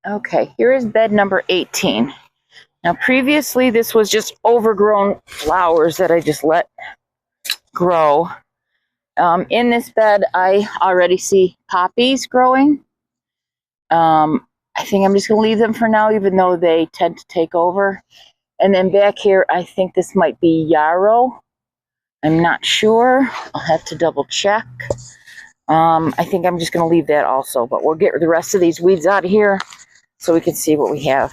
Okay, here is bed number 18. Now previously this was just overgrown flowers that I just let grow. In this bed I already see poppies growing. I think I'm just going to leave them for now, even though they tend to take over. And then back here, I think this might be yarrow. I'm not sure. I'll have to double check. I think I'm just going to leave that also, but we'll get the rest of these weeds out of here so we can see what we have.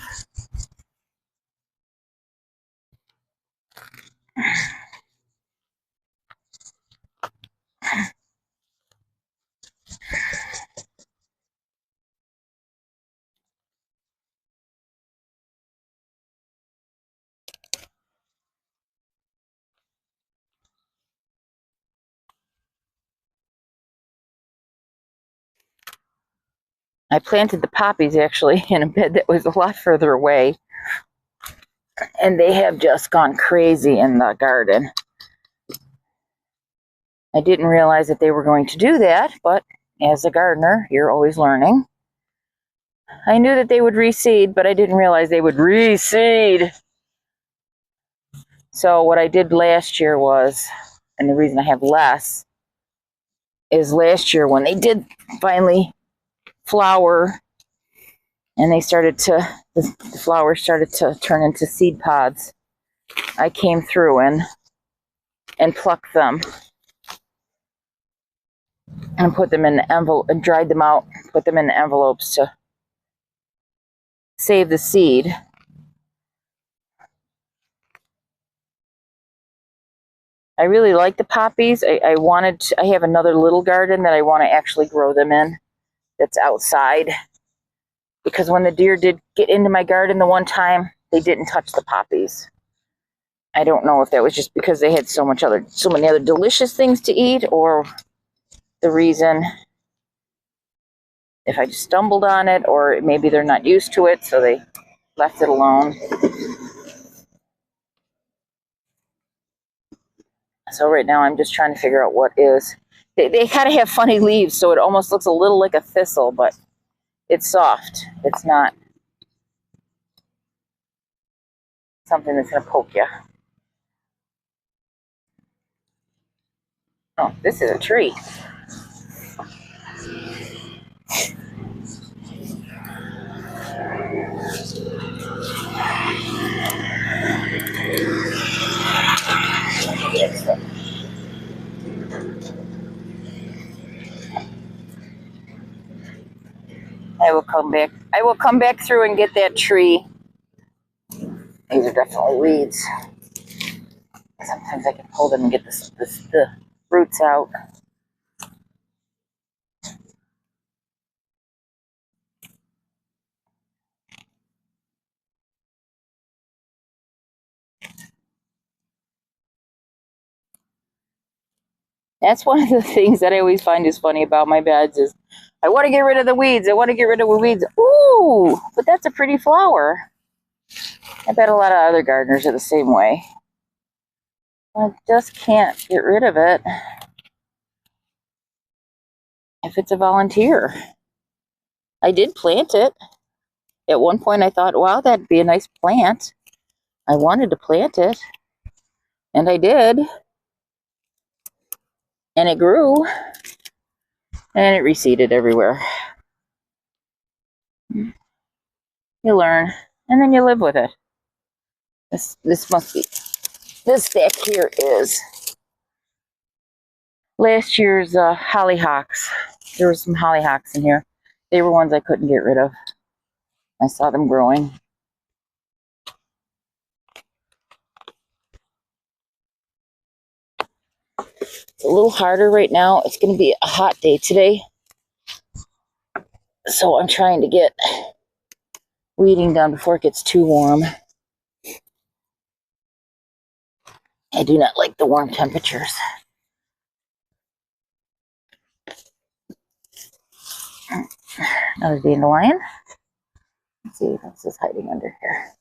I planted the poppies actually in a bed that was a lot further away, and they have just gone crazy in the garden. I didn't realize that they were going to do that, but as a gardener, you're always learning. I knew that they would reseed, but I didn't realize they would reseed. So what I did last year was, and the reason I have less, is last year when they did finally flower and they started to, the flowers started to turn into seed pods, I came through and plucked them and put them in the envelope and dried them out, put them in the envelopes to save the seed. I really like the poppies. I have another little garden that I want to actually grow them in that's outside, because when the deer did get into my garden the one time, they didn't touch the poppies. I don't know if that was just because they had so many other delicious things to eat, or the reason, if I just stumbled on it, or maybe they're not used to it, so they left it alone. So right now I'm just trying to figure out what is. They kind of have funny leaves, so it almost looks a little like a thistle, but it's soft. It's not something that's going to poke you. Oh, this is a tree. I will come back. I will come back through and get that tree. These are definitely weeds. Sometimes I can pull them and get the roots out. That's one of the things that I always find is funny about my beds is I want to get rid of the weeds. I want to get rid of the weeds. Ooh, but that's a pretty flower. I bet a lot of other gardeners are the same way. I just can't get rid of it if it's a volunteer. I did plant it. At one point I thought, wow, that'd be a nice plant. I wanted to plant it, and I did. And it grew, and it reseeded everywhere. You learn, and then you live with it. This must be, this back here is last year's hollyhocks. There were some hollyhocks in here. They were ones I couldn't get rid of. I saw them growing. It's a little harder right now. It's going to be a hot day today. So I'm trying to get weeding done before it gets too warm. I do not like the warm temperatures. Another dandelion. Let's see what else is hiding under here.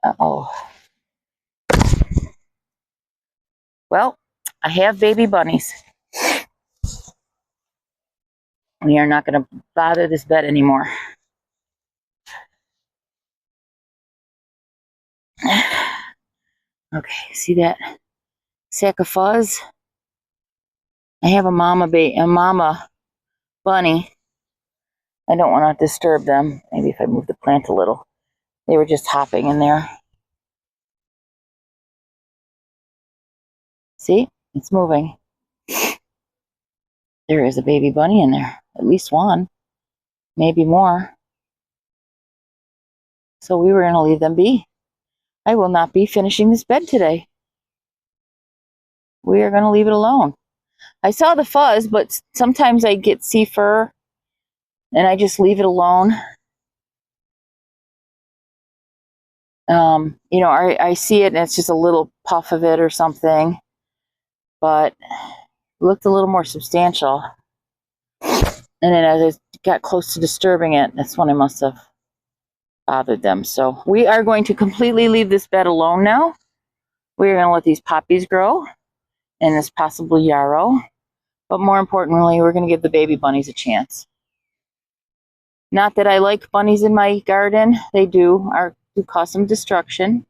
Uh-oh. Well, I have baby bunnies. We are not going to bother this bed anymore. Okay, see that sack of fuzz? I have a mama bunny. I don't want to disturb them. Maybe if I move the plant a little. They were just hopping in there. See? It's moving. There is a baby bunny in there. At least one. Maybe more. So we were going to leave them be. I will not be finishing this bed today. We are going to leave it alone. I saw the fuzz, but sometimes I get sea fur and I just leave it alone. You know, I see it and it's just a little puff of it or something, but it looked a little more substantial. And then as I got close to disturbing it, that's when I must have bothered them. So we are going to completely leave this bed alone now. We are going to let these poppies grow and this possible yarrow. But more importantly, we're going to give the baby bunnies a chance. Not that I like bunnies in my garden. They do cause some destruction.